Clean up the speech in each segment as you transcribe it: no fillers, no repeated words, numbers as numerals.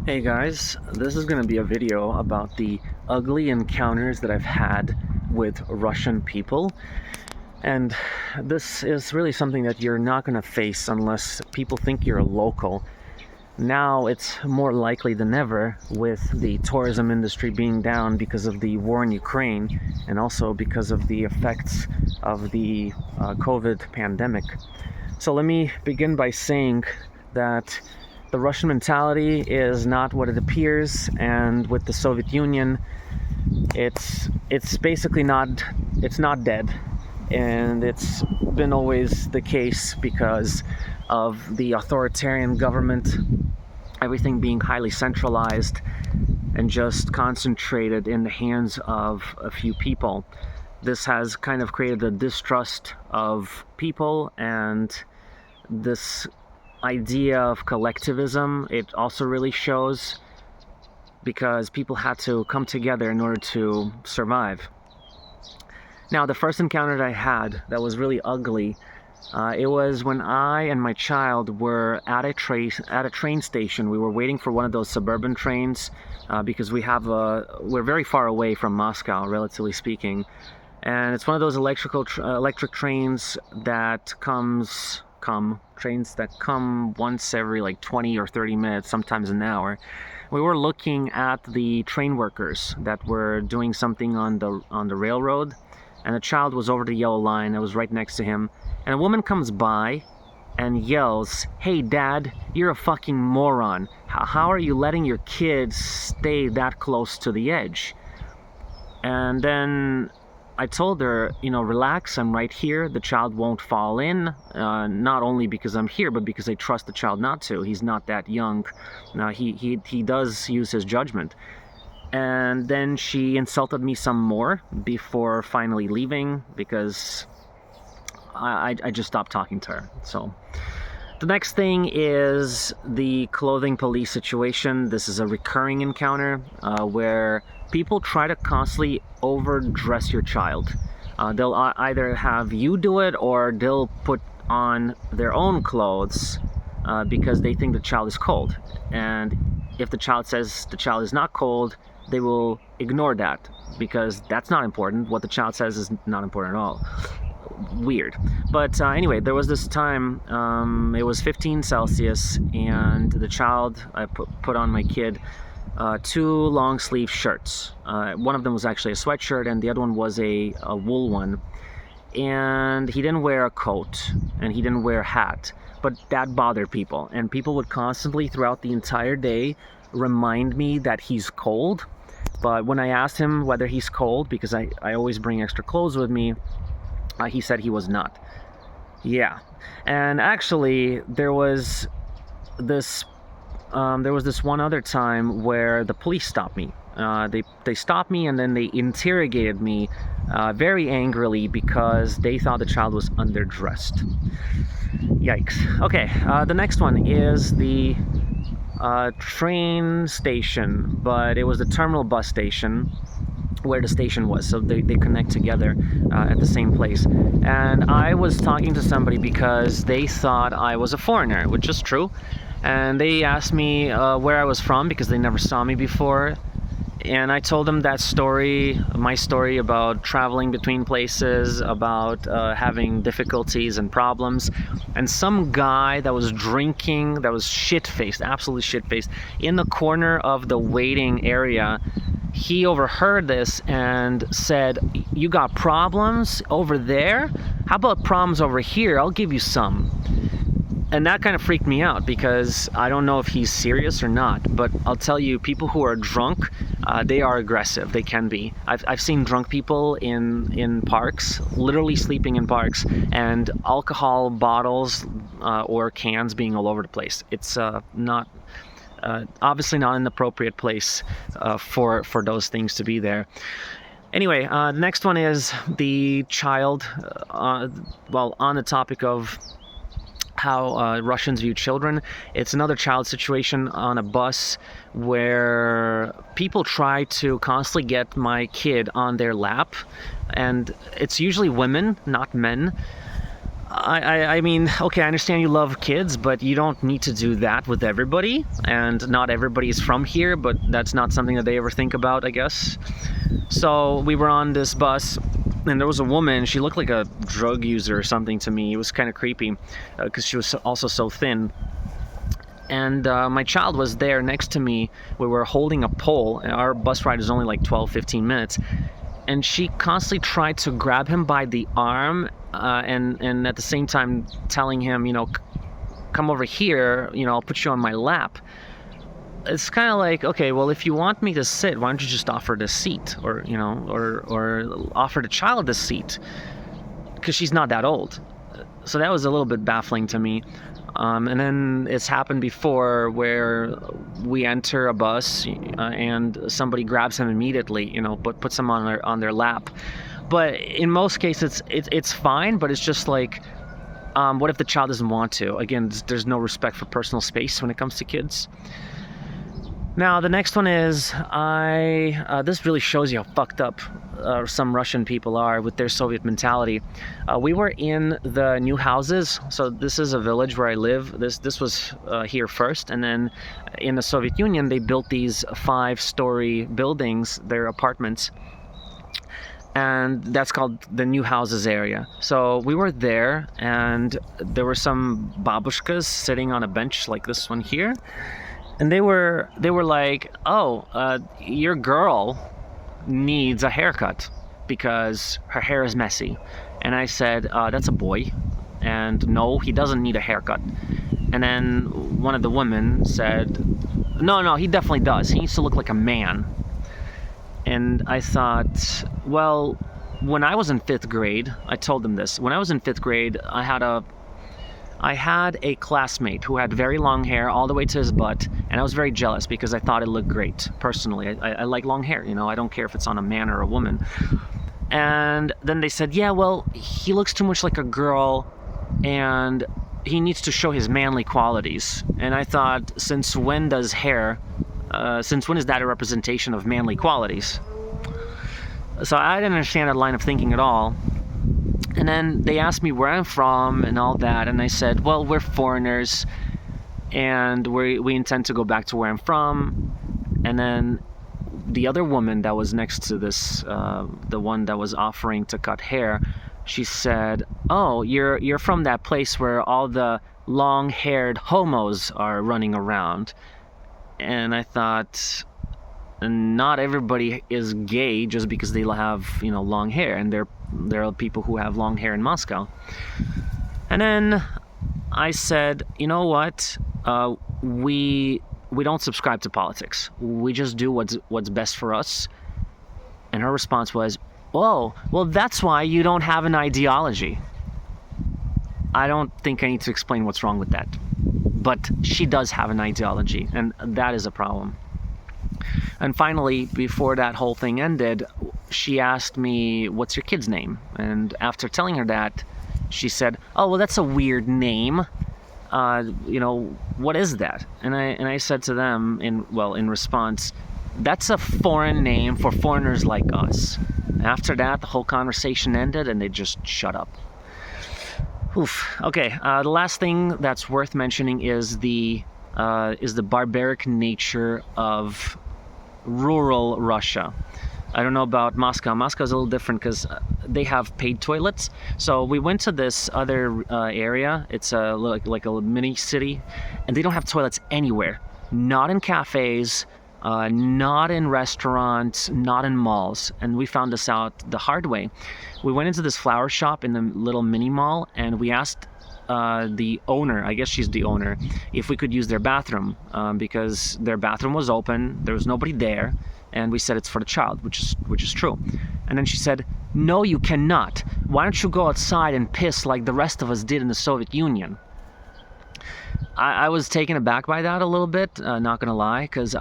Hey guys, this is going to be a video about the ugly encounters that I've had with Russian people. And this is really something that you're not going to face unless people think you're a local. Now it's more likely than ever with the tourism industry being down because of the war in Ukraine and also because of the effects of the COVID pandemic. So let me begin by saying that the Russian mentality is not what it appears, and with the Soviet Union, it's basically not dead, and it's been always the case because of the authoritarian government, everything being highly centralized and just concentrated in the hands of a few people. This has kind of created a distrust of people, and this idea of collectivism, it also really shows because people had to come together in order to survive. Now, the first encounter that I had that was really ugly, it was when I and my child were at a train station. We were waiting for one of those suburban trains because we're very far away from Moscow, relatively speaking, and it's one of those electric trains that trains that come once every like 20 or 30 minutes, sometimes an hour. We were looking at the train workers that were doing something on the railroad, and a child was over the yellow line. I was right next to him, and a woman comes by and yells, "Hey Dad, you're a fucking moron. How are you letting your kids stay that close to the edge?" And then I told her, relax, I'm right here. The child won't fall in, not only because I'm here, but because I trust the child not to. He's not that young. Now, he does use his judgment. And then she insulted me some more before finally leaving because I just stopped talking to her. So the next thing is the clothing police situation. This is a recurring encounter where people try to constantly overdress your child. They'll either have you do it or they'll put on their own clothes because they think the child is cold. And if the child says the child is not cold, they will ignore that because that's not important. What the child says is not important at all. Weird. But anyway, there was this time, it was 15 Celsius, and the child, I put on my kid two long sleeve shirts. One of them was actually a sweatshirt, and the other one was a wool one. And he didn't wear a coat, and he didn't wear a hat, but that bothered people. And people would constantly, throughout the entire day, remind me that he's cold. But when I asked him whether he's cold, because I always bring extra clothes with me, he said he was not. Yeah. And actually, there was this one other time where the police stopped me. They stopped me and then they interrogated me very angrily because they thought the child was underdressed. Yikes. Okay, the next one is the train station, but it was the terminal bus station where the station was, so they connect together at the same place. And I was talking to somebody because they thought I was a foreigner, which is true. And they asked me where I was from because they never saw me before. And I told them that story, my story about traveling between places, about having difficulties and problems. And some guy that was drinking, that was shit-faced, absolutely shit-faced, in the corner of the waiting area, he overheard this and said, "You got problems over there? How about problems over here? I'll give you some." And that kind of freaked me out because I don't know if he's serious or not, but I'll tell you, people who are drunk, they are aggressive. They can be. I've seen drunk people in parks, literally sleeping in parks, and alcohol bottles or cans being all over the place. It's not obviously not an appropriate place for those things to be there. Anyway, the next one is the child. Well, on the topic of how Russians view children, it's another child situation on a bus where people try to constantly get my kid on their lap, and it's usually women, not men. I mean, okay, I understand you love kids, but you don't need to do that with everybody. And not everybody is from here, but that's not something that they ever think about, I guess. So we were on this bus, and there was a woman. She looked like a drug user or something to me. It was kind of creepy because she was also so thin. And my child was there next to me. We were holding a pole. Our bus ride is only like 12, 15 minutes. And she constantly tried to grab him by the arm and at the same time telling him, come over here, I'll put you on my lap. It's kind of like, okay, well, if you want me to sit, why don't you just offer the seat or offer the child the seat? Because she's not that old. So that was a little bit baffling to me. And then it's happened before where we enter a bus and somebody grabs him immediately, but puts him on their lap. But in most cases, it's fine. But it's just like, what if the child doesn't want to? Again, there's no respect for personal space when it comes to kids. Now, the next one is, this really shows you how fucked up some Russian people are with their Soviet mentality. We were in the new houses. So this is a village where I live. This was here first. And then in the Soviet Union, they built these 5-story buildings. They're apartments. And that's called the new houses area. So we were there, and there were some babushkas sitting on a bench like this one here. And they were like, your girl needs a haircut because her hair is messy. And I said, that's a boy. And no, he doesn't need a haircut. And then one of the women said, no, he definitely does. He needs to look like a man. And I thought, well, when I was in 5th grade, I told them this. When I was in 5th grade, I had a classmate who had very long hair all the way to his butt, and I was very jealous because I thought it looked great. Personally, I like long hair, I don't care if it's on a man or a woman. And then they said, yeah, well, he looks too much like a girl, and he needs to show his manly qualities. And I thought, since when is that a representation of manly qualities? So I didn't understand that line of thinking at all. And then they asked me where I'm from and all that, and I said, well, we're foreigners, and we intend to go back to where I'm from. And then the other woman that was next to this, the one that was offering to cut hair, she said, oh, you're from that place where all the long-haired homos are running around. And I thought, not everybody is gay just because they have, long hair, and there are people who have long hair in Moscow. And then I said, you know what? We don't subscribe to politics. We just do what's best for us. And her response was, oh, well, that's why you don't have an ideology. I don't think I need to explain what's wrong with that. But she does have an ideology, and that is a problem. And finally, before that whole thing ended, she asked me, what's your kid's name? And after telling her that, she said, oh, well, that's a weird name. What is that? And I said to them, in response, that's a foreign name for foreigners like us. After that, the whole conversation ended, and they just shut up. Oof. Okay, the last thing that's worth mentioning is the barbaric nature of rural Russia. I don't know about Moscow. Moscow is a little different because they have paid toilets. So we went to this other area. It's like a mini city, and they don't have toilets anywhere. Not in cafes, not in restaurants, not in malls. And we found this out the hard way. We went into this flower shop in the little mini mall, and we asked the owner, I guess she's the owner, if we could use their bathroom, because their bathroom was open, there was nobody there, and we said it's for the child, which is true. And then she said, no, you cannot. Why don't you go outside and piss like the rest of us did in the Soviet Union? I was taken aback by that a little bit, not gonna lie, because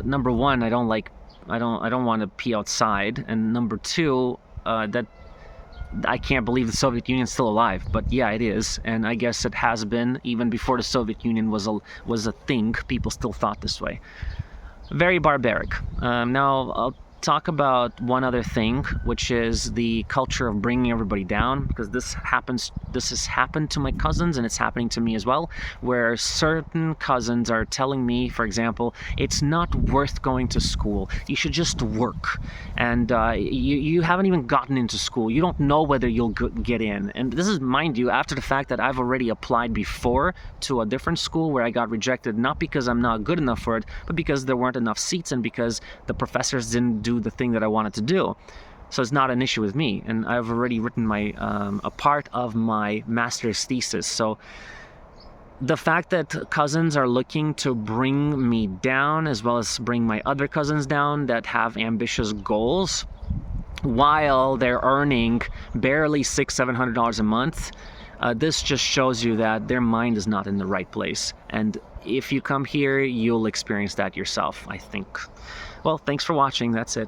number one, I don't want to pee outside, and number two, that I can't believe the Soviet Union's still alive, but yeah, it is, and I guess it has been even before the Soviet Union was a thing. People still thought this way. Very barbaric. Now talk about one other thing, which is the culture of bringing everybody down, because this has happened to my cousins, and it's happening to me as well, where certain cousins are telling me, for example, it's not worth going to school, you should just work, and you haven't even gotten into school, you don't know whether you'll get in. And this is, mind you, after the fact that I've already applied before to a different school where I got rejected, not because I'm not good enough for it, but because there weren't enough seats and because the professors didn't do the thing that I wanted to do. So it's not an issue with me, and I've already written my a part of my master's thesis. So the fact that cousins are looking to bring me down, as well as bring my other cousins down that have ambitious goals, while they're earning barely $600-700 a month, this just shows you that their mind is not in the right place. And if you come here, you'll experience that yourself, I think. Well, thanks for watching. That's it.